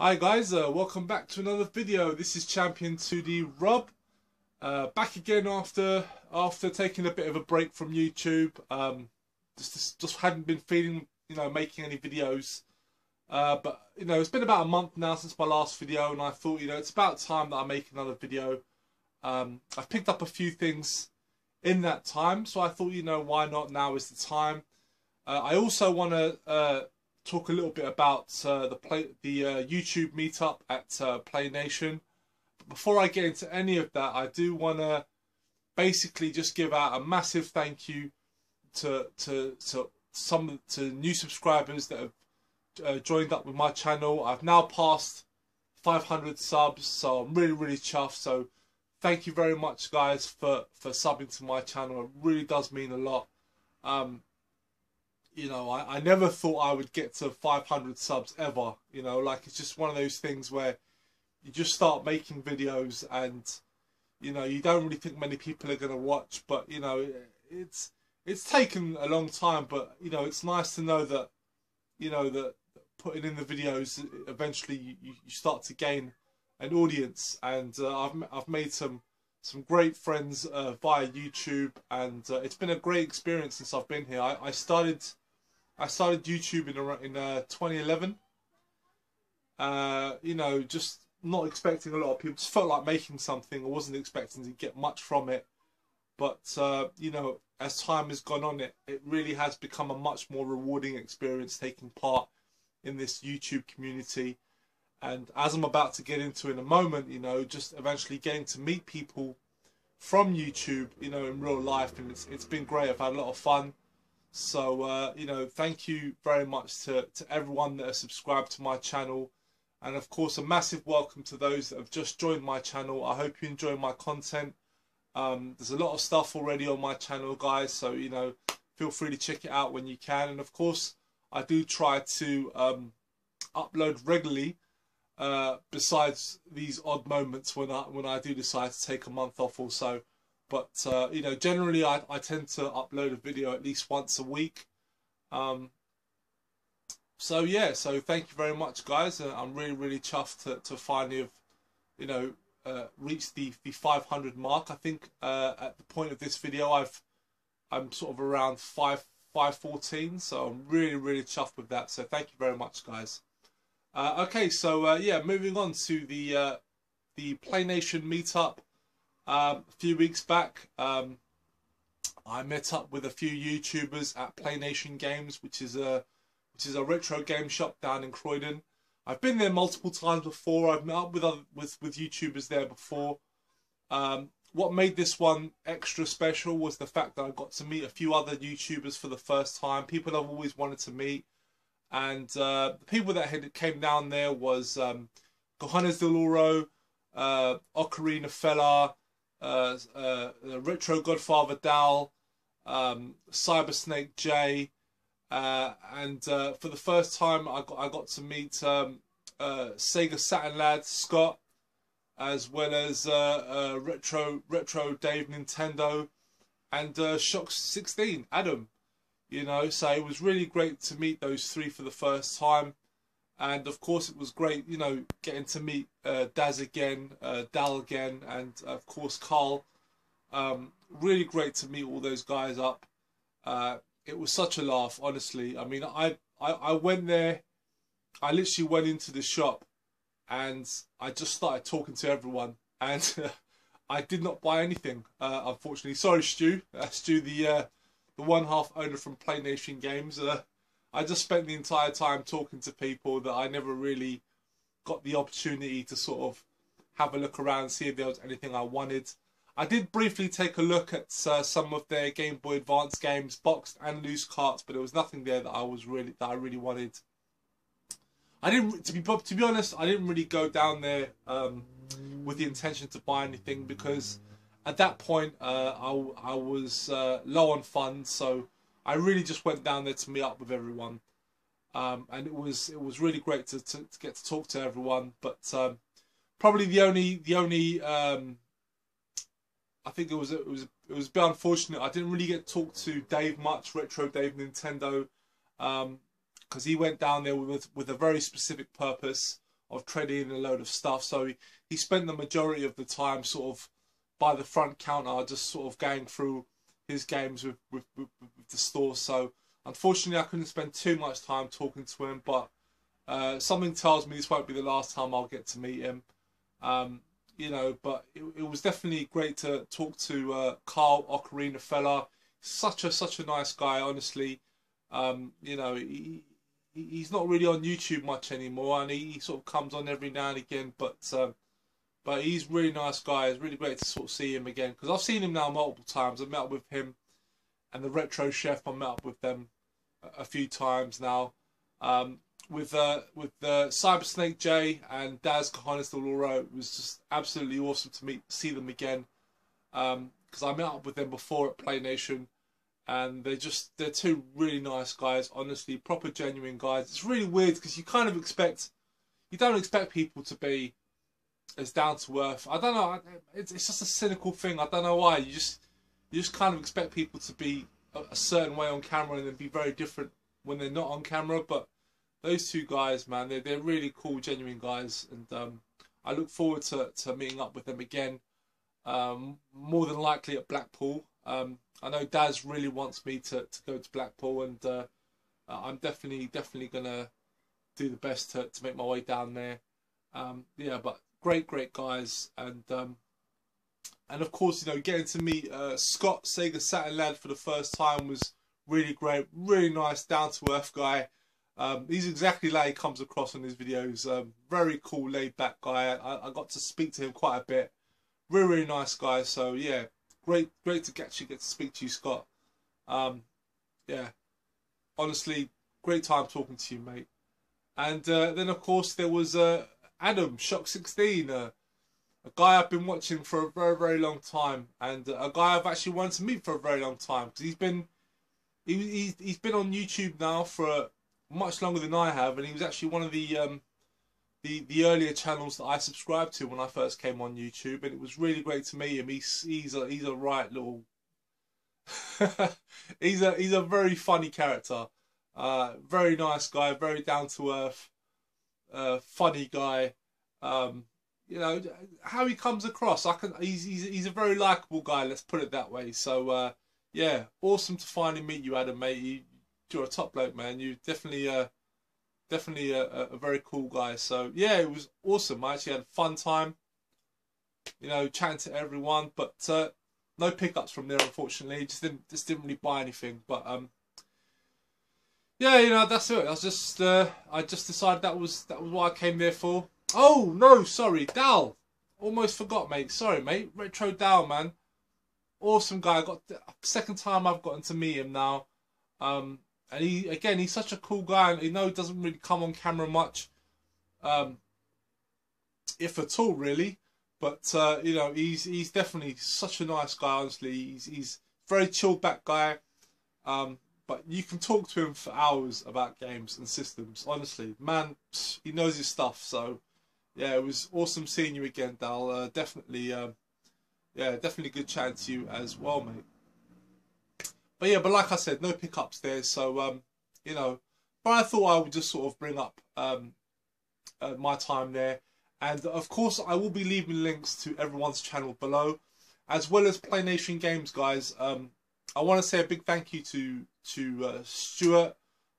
Hi guys, welcome back to another video. This is Champion 2D Rob, back again after taking a bit of a break from YouTube. Just hadn't been feeling, making any videos. But it's been about a month now since my last video, and I thought, it's about time that I make another video. I've picked up a few things in that time, so I thought, why not? Now is the time. I also want to talk a little bit about the YouTube meetup at Playnation. But before I get into any of that, I do want to basically just give out a massive thank you to new subscribers that have joined up with my channel. I've now passed 500 subs, so I'm really chuffed. So thank you very much, guys, for subbing to my channel. It really does mean a lot. I never thought I would get to 500 subs ever. It's just one of those things where you just start making videos and, you don't really think many people are going to watch. But, it's taken a long time. But, it's nice to know that, that putting in the videos, eventually you start to gain an audience. And I've made some great friends via YouTube. And it's been a great experience since I've been here. I started YouTube in 2011. Just not expecting a lot of people. Just felt like making something. I wasn't expecting to get much from it. But, as time has gone on, it really has become a much more rewarding experience taking part in this YouTube community. And as I'm about to get into in a moment, just eventually getting to meet people from YouTube, in real life. And it's been great. I've had a lot of fun. So, thank you very much to everyone that has subscribed to my channel. And of course, a massive welcome to those that have just joined my channel. I hope you enjoy my content. There's a lot of stuff already on my channel, guys. So, feel free to check it out when you can. And of course, I do try to upload regularly, besides these odd moments when I do decide to take a month off or so. But, generally I tend to upload a video at least once a week. So thank you very much, guys. I'm really chuffed to finally have, reached the 500 mark. I think at the point of this video, I'm sort of around 514. So I'm really chuffed with that. So thank you very much, guys. Okay, so moving on to the Playnation meetup. A few weeks back, I met up with a few YouTubers at Playnation Games, which is a retro game shop down in Croydon. I've been there multiple times before. I've met up with YouTubers there before. What made this one extra special was the fact that I got to meet a few other YouTubers for the first time. People I've always wanted to meet, and the people that came down there was Cojones del Oro, Ocarina Fella, Retro Godfather Dal, Cyber Snake J, and for the first time I got to meet Sega Saturn lad Scott, as well as Retro Dave Nintendo, and Shock 16 Adam. So it was really great to meet those three for the first time. And of course, it was great, getting to meet Daz again, Dal again, and of course Carl. Really great to meet all those guys up. It was such a laugh, honestly. I mean, I went there. I literally went into the shop, and I just started talking to everyone. And I did not buy anything, unfortunately. Sorry, Stu. Stu, the one half owner from Playnation Games. I just spent the entire time talking to people that I never really got the opportunity to sort of have a look around, see if there was anything I wanted. I did briefly take a look at some of their Game Boy Advance games, boxed and loose carts, but there was nothing there that I really wanted. I didn't, to be honest, I didn't really go down there with the intention to buy anything, because at that point I was low on funds, so I really just went down there to meet up with everyone, and it was really great to get to talk to everyone. But probably the only I think it was a bit unfortunate. I didn't really get to talk to Dave much, Retro Dave Nintendo, because he went down there with a very specific purpose of trading in a load of stuff. So he spent the majority of the time sort of by the front counter, just sort of going through his games with the store. So unfortunately, I couldn't spend too much time talking to him, but something tells me this won't be the last time I'll get to meet him. You know, but it was definitely great to talk to Carl Ocarina Fella. Such a nice guy, honestly. You know, he's not really on YouTube much anymore, and he sort of comes on every now and again, but he's a really nice guy. It's really great to sort of see him again, because I've seen him now multiple times. I've met up with him and the Retro Chef. I met up with them a few times now. With Cyber Snake J and Daz Cajones del Oro, it was just absolutely awesome to see them again. Because I met up with them before at Playnation, and they're two really nice guys. Honestly, proper genuine guys. It's really weird because you don't expect people to be as down to earth. I don't know. It's just a cynical thing. I don't know why. You just kind of expect people to be a certain way on camera and then be very different when they're not on camera. But those two guys, man, they're really cool, genuine guys, and I look forward to meeting up with them again. More than likely at Blackpool. I know Daz really wants me to go to Blackpool, and I'm definitely gonna do the best to make my way down there. Yeah, but great guys, and of course, you know, getting to meet Scott, Sega Saturn lad, for the first time was really great. Really nice, down to earth guy. He's exactly like he comes across in his videos. Very cool, laid back guy. I got to speak to him quite a bit. Really nice guy. So yeah, great to actually get to speak to you, Scott. Yeah, honestly, great time talking to you, mate. And then of course there was Adam Shock 16, a guy I've been watching for a very long time, and a guy I've actually wanted to meet for a very long time, because he's been on YouTube now for much longer than I have, and he was actually one of the earlier channels that I subscribed to when I first came on YouTube, and it was really great to meet him. He's a right little he's a very funny character, very nice guy, very down to earth, funny guy. You know how he comes across. He's a very likable guy. Let's put it that way. So yeah, awesome to finally meet you, Adam, mate. You're a top bloke, man. You definitely a very cool guy. So yeah, it was awesome. I actually had a fun time, you know, chatting to everyone, but no pickups from there, unfortunately. Just didn't really buy anything. But yeah, you know, that's it. I just decided that was what I came there for. Oh no, sorry, Dal. Almost forgot, mate. Sorry, mate. Retro Dal, man. Awesome guy. I got the second time I've gotten to meet him now. And he's such a cool guy. And, you know, he doesn't really come on camera much, if at all, really. But you know, he's definitely such a nice guy. Honestly, he's a very chilled back guy. But you can talk to him for hours about games and systems. Honestly, man, he knows his stuff. So yeah, it was awesome seeing you again, Dal. Definitely, yeah, definitely good chatting to you as well, mate. But yeah, but like I said, no pickups there, so you know. But I thought I would just sort of bring up my time there, and of course I will be leaving links to everyone's channel below, as well as Playnation Games, guys. I want to say a big thank you to Stuart,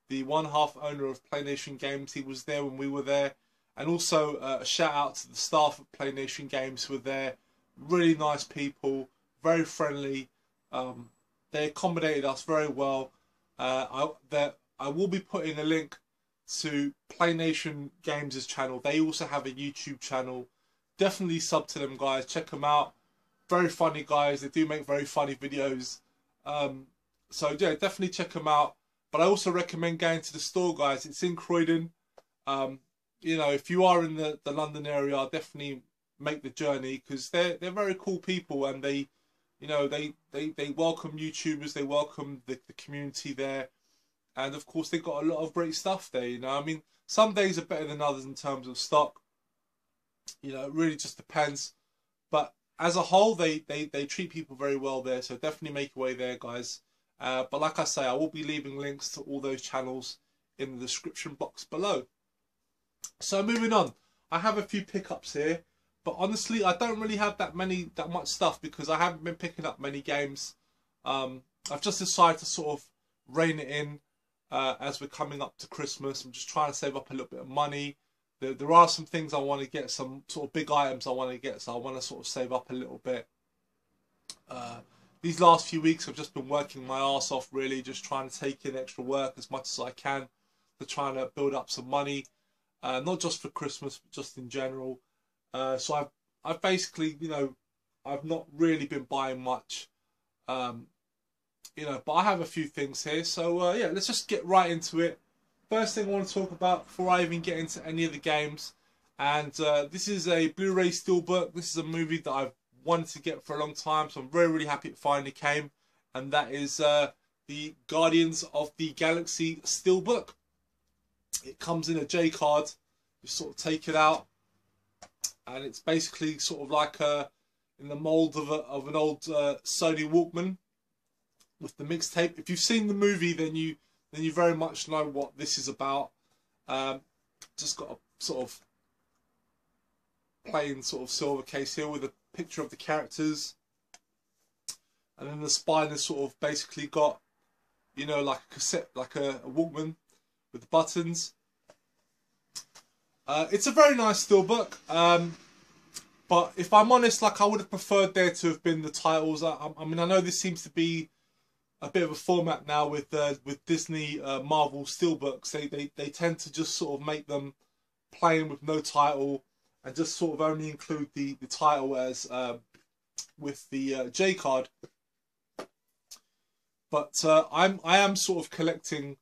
the one half owner of Playnation Games. He was there when we were there, and also a shout out to the staff at Playnation Games who were there. Really nice people, very friendly. They accommodated us very well. I will be putting a link to Playnation Games' channel. They also have a YouTube channel. Definitely sub to them, guys. Check them out. Very funny guys. They do make very funny videos. So yeah, definitely check them out. But I also recommend going to the store, guys. It's in Croydon. You know, if you are in the London area, I'll definitely make the journey, because they're very cool people, and they, you know, they welcome YouTubers, they welcome the community there, and of course they've got a lot of great stuff there. You know, I mean, some days are better than others in terms of stock. You know, it really just depends. But as a whole, they treat people very well there. So definitely make your way there, guys. But like I say, I will be leaving links to all those channels in the description box below. So moving on, I have a few pickups here, but honestly, I don't really have that much stuff because I haven't been picking up many games. I've just decided to sort of rein it in as we're coming up to Christmas. I'm just trying to save up a little bit of money. There are some things I want to get, some sort of big items I want to get, so I want to sort of save up a little bit. These last few weeks I've just been working my arse off, really, just trying to take in extra work as much as I can to trying to build up some money, not just for Christmas, but just in general. So I've basically, you know, I've not really been buying much, you know, but I have a few things here. So yeah, let's just get right into it. First thing I want to talk about before I even get into any of the games, and this is a Blu-ray Steelbook. This is a movie that I've wanted to get for a long time, so I'm really happy it finally came, and that is the Guardians of the Galaxy Steelbook. It comes in a J card. You sort of take it out, and it's basically sort of like in the mold of an old Sony Walkman with the mixtape. If you've seen the movie, then you very much know what this is about. Just got a sort of plain sort of silver case here with a picture of the characters, and then the spine has sort of basically got, you know, like a cassette, like a Walkman with the buttons. It's a very nice steelbook, but if I'm honest, like, I would have preferred there to have been the titles. I mean, I know this seems to be a bit of a format now with Disney Marvel steelbooks. They tend to just sort of make them plain with no title, and just sort of only include the title as with the J card. But I am sort of collecting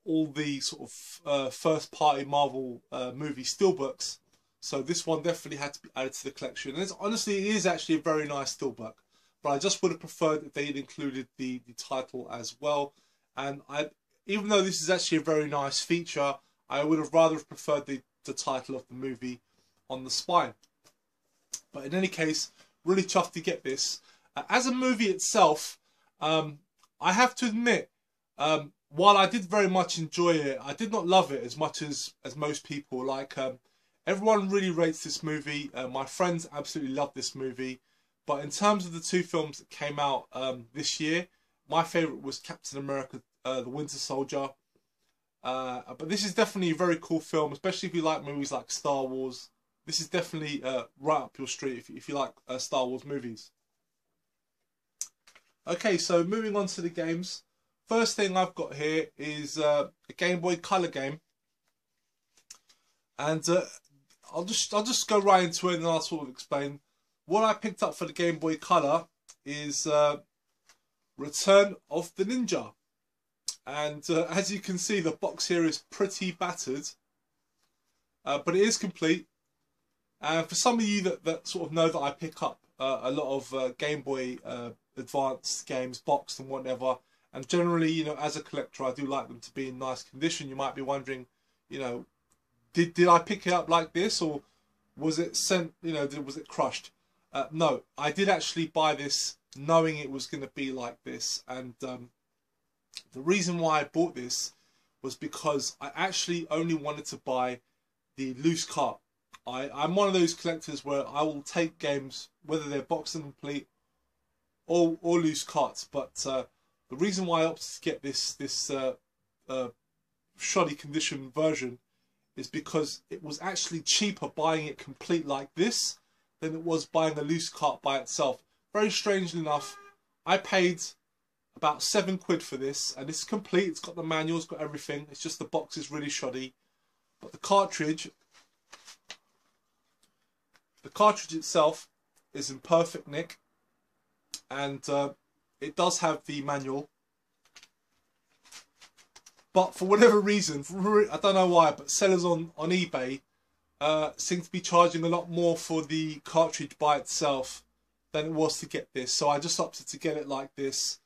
all the sort of first party Marvel movie steelbooks, so this one definitely had to be added to the collection. And honestly, it is actually a very nice steelbook, but I just would have preferred that they'd included the title as well. And even though this is actually a very nice feature, I would have rather preferred the title of the movie on the spine. But in any case, really chuffed to get this. As a movie itself, I have to admit, while I did very much enjoy it, I did not love it as much as most people. Like, everyone really rates this movie. My friends absolutely love this movie. But in terms of the two films that came out this year, my favourite was Captain America, The Winter Soldier. But this is definitely a very cool film, especially if you like movies like Star Wars. This is definitely right up your street if you like Star Wars movies. Okay, so moving on to the games. First thing I've got here is a Game Boy Color game, and I'll just go right into it and then I'll sort of explain. What I picked up for the Game Boy Color is Return of the Ninja. And as you can see, the box here is pretty battered, but it is complete. And for some of you that sort of know that I pick up a lot of Game Boy Advance games, boxed and whatever, and generally, you know, as a collector, I do like them to be in nice condition. You might be wondering, you know, did I pick it up like this, or was it sent, you know, was it crushed? No, I did actually buy this knowing it was going to be like this, and the reason why I bought this was because I actually only wanted to buy the loose cart. I'm one of those collectors where I will take games, whether they're boxed and complete or loose carts. But the reason why I opted to get this shoddy condition version is because it was actually cheaper buying it complete like this than it was buying a loose cart by itself. Very strangely enough, I paid about £7 for this, and it's complete. It's got the manual, it's got everything. It's just the box is really shoddy. But the cartridge itself is in perfect nick, and it does have the manual. But for whatever reason, I don't know why, but sellers on eBay seem to be charging a lot more for the cartridge by itself than it was to get this. So I just opted to get it like this.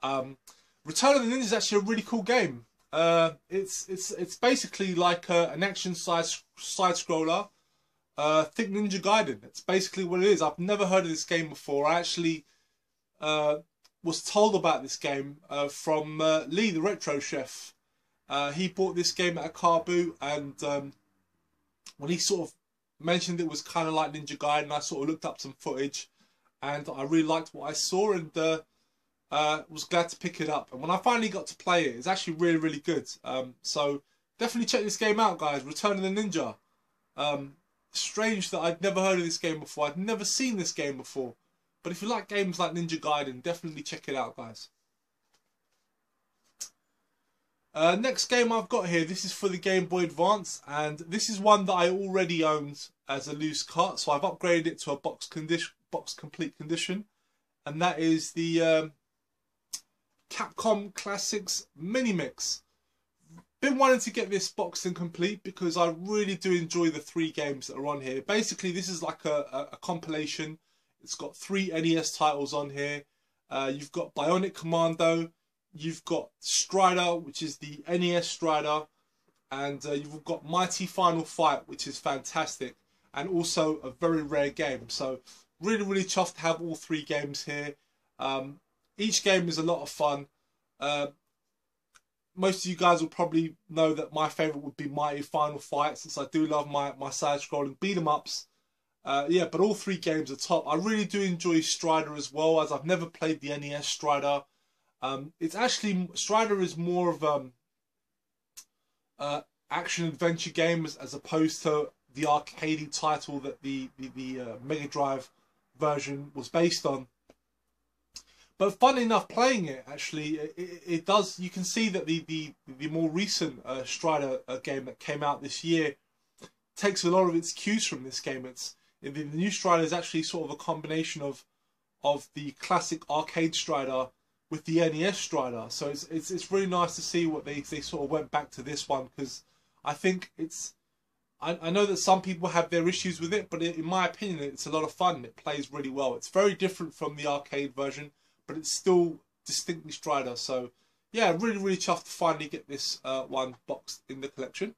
Return of the Ninja is actually a really cool game. It's basically like an action side scroller. Think Ninja Gaiden. It's basically what it is. I've never heard of this game before. I actually was told about this game from Lee, the retro chef. He bought this game at a car boot, and when he sort of mentioned it was kind of like Ninja Gaiden. I sort of looked up some footage, and I really liked what I saw, and was glad to pick it up. And when I finally got to play it, it's actually really, really good. So definitely check this game out, guys. Return of the Ninja. Strange that I'd never heard of this game before. I'd never seen this game before. But if you like games like Ninja Gaiden, definitely check it out, guys. Next game I've got here, this is for the Game Boy Advance, and this is one that I already owned as a loose cart, so I've upgraded it to a box complete condition, and that is the Capcom Classics Mini Mix. Been wanting to get this boxed and complete because I really do enjoy the 3 games that are on here. Basically, this is like a compilation. It's got 3 NES titles on here. You've got Bionic Commando, you've got Strider, which is the NES Strider, and you've got Mighty Final Fight, which is fantastic, and also a very rare game. So really, really chuffed to have all 3 games here. Each game is a lot of fun. Most of you guys will probably know that my favourite would be Mighty Final Fight, since I do love my side-scrolling beat-em-ups. Yeah, but all 3 games are top. I really do enjoy Strider as well, as I've never played the NES Strider. It's actually, Strider is more of action-adventure game as opposed to the arcadey title that the Mega Drive version was based on. But funny enough, playing it actually, it does. You can see that the more recent Strider game that came out this year takes a lot of its cues from this game. The new Strider is actually sort of a combination of the classic arcade Strider with the NES Strider. So it's really nice to see what they sort of went back to this one, because I think I know that some people have their issues with it, but in my opinion, it's a lot of fun. It plays really well. It's very different from the arcade version, but it's still distinctly Strider. So yeah, really, really chuffed to finally get this one boxed in the collection.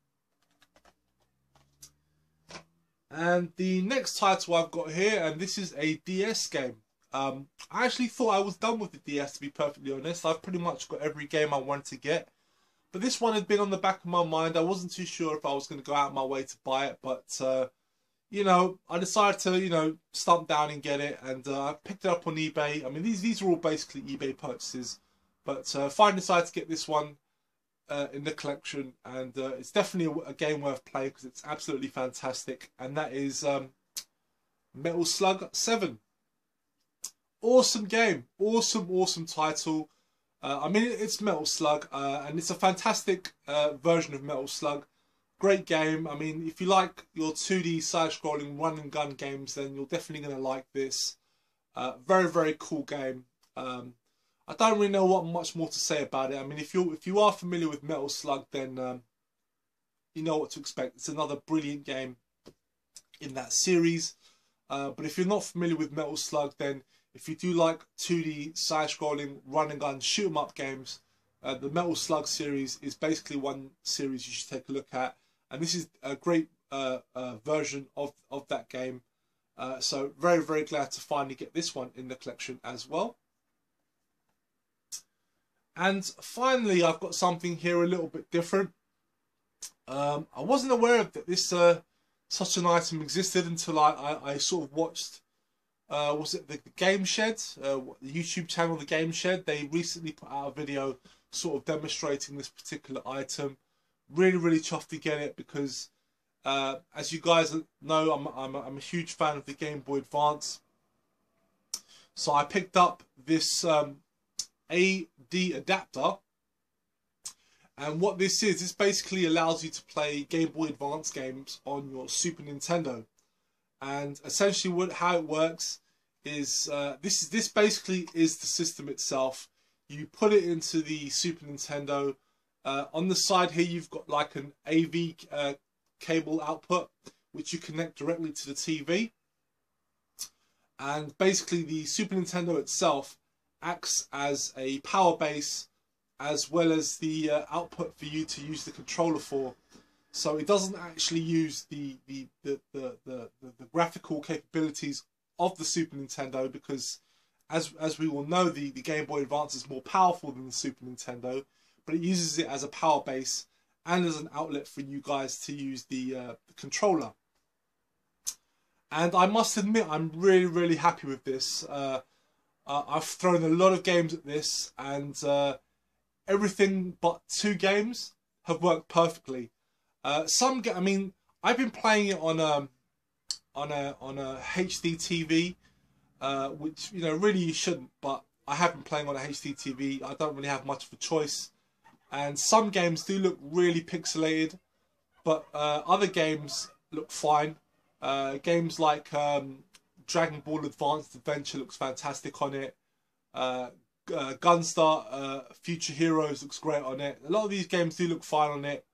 And the next title I've got here, and this is a DS game. I actually thought I was done with the DS, to be perfectly honest. I've pretty much got every game I wanted to get. But this one had been on the back of my mind. I wasn't too sure if I was going to go out of my way to buy it, but you know, I decided to, you know, stump down and get it, and I picked it up on eBay. I mean, these are all basically eBay purchases, but finally decided to get this one in the collection, and it's definitely a game worth playing because it's absolutely fantastic, and that is Metal Slug 7. Awesome game, awesome title. I mean, it's Metal Slug, and it's a fantastic version of Metal Slug. Great game. I mean, if you like your 2D side-scrolling run-and-gun games, then you're definitely going to like this. Very cool game. I don't really know what much more to say about it. I mean, if you are familiar with Metal Slug, then you know what to expect. It's another brilliant game in that series. But if you're not familiar with Metal Slug, then if you do like 2D side-scrolling run-and-gun shoot-'em-up games, the Metal Slug series is basically one series you should take a look at. And this is a great version of that game. So very glad to finally get this one in the collection as well. And finally, I've got something here a little bit different. I wasn't aware of that this such an item existed until I sort of watched, was it the Game Shed, the YouTube channel, the Game Shed. They recently put out a video sort of demonstrating this particular item. Really chuffed to get it because, as you guys know, I'm a huge fan of the Game Boy Advance. So I picked up this AD adapter, and what this basically allows you to play Game Boy Advance games on your Super Nintendo. And essentially how it works is this basically is the system itself. You put it into the Super Nintendo. On the side here, you've got like an AV cable output, which you connect directly to the TV. And basically, the Super Nintendo itself acts as a power base, as well as the output for you to use the controller for. So it doesn't actually use the graphical capabilities of the Super Nintendo, because as we all know, the Game Boy Advance is more powerful than the Super Nintendo, but it uses it as a power base and as an outlet for you guys to use the controller. And I must admit, I'm really, really happy with this. I've thrown a lot of games at this, and everything but 2 games have worked perfectly. I mean, I've been playing it on a HD TV, which, you know, really you shouldn't, but I have been playing on a HD TV. I don't really have much of a choice, and some games do look really pixelated, but other games look fine. Games like Dragon Ball Advanced Adventure looks fantastic on it. Gunstar Future Heroes looks great on it. A lot of these games do look fine on it.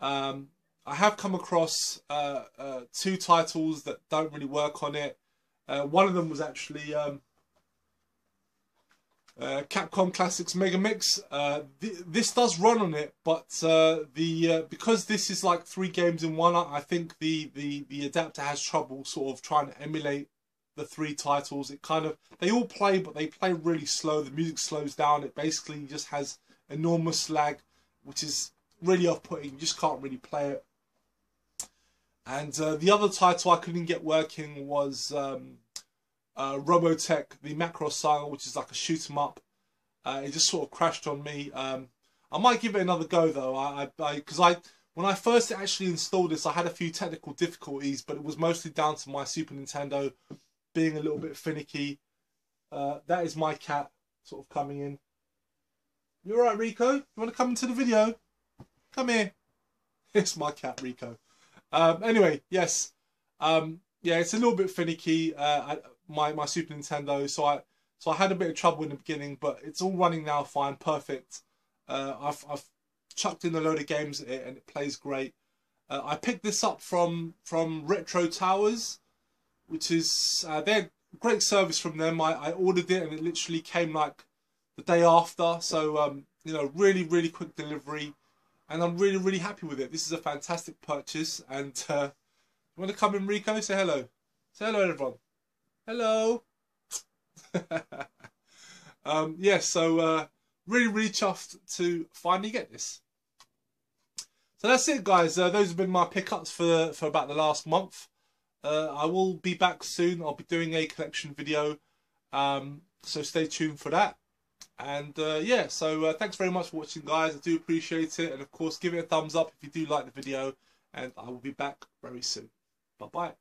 I have come across 2 titles that don't really work on it. One of them was actually Capcom Classics Mega Mix. This does run on it, but because this is like 3 games in one, I think the adapter has trouble sort of trying to emulate the 3 titles. It kind of, they all play, but they play really slow. The music slows down. It basically just has enormous lag, which is really off-putting. You just can't really play it. And the other title I couldn't get working was Robotech, the Macross Saga, which is like a shoot 'em up. It just sort of crashed on me. I might give it another go though, because when I first actually installed this, I had a few technical difficulties, but it was mostly down to my Super Nintendo being a little bit finicky. That is my cat sort of coming in. You alright, Rico? You want to come into the video? Come here. It's my cat, Rico. Anyway, yes. Yeah, it's a little bit finicky. My Super Nintendo, so I had a bit of trouble in the beginning, but it's all running now fine, perfect. I've chucked in a load of games at it, and it plays great. I picked this up from Retro Towers, which is they're great service from them. I ordered it, and it literally came like the day after. So you know, really, really quick delivery, and I'm really, really happy with it. This is a fantastic purchase, and you want to come in, Rico? Say hello. Say hello, everyone. Hello. Yeah, so really, really chuffed to finally get this. So that's it, guys. Those have been my pickups for about the last month. I will be back soon. I'll be doing a collection video, so stay tuned for that. And yeah, so thanks very much for watching, guys. I do appreciate it, and of course, give it a thumbs up if you do like the video. And I will be back very soon. Bye bye.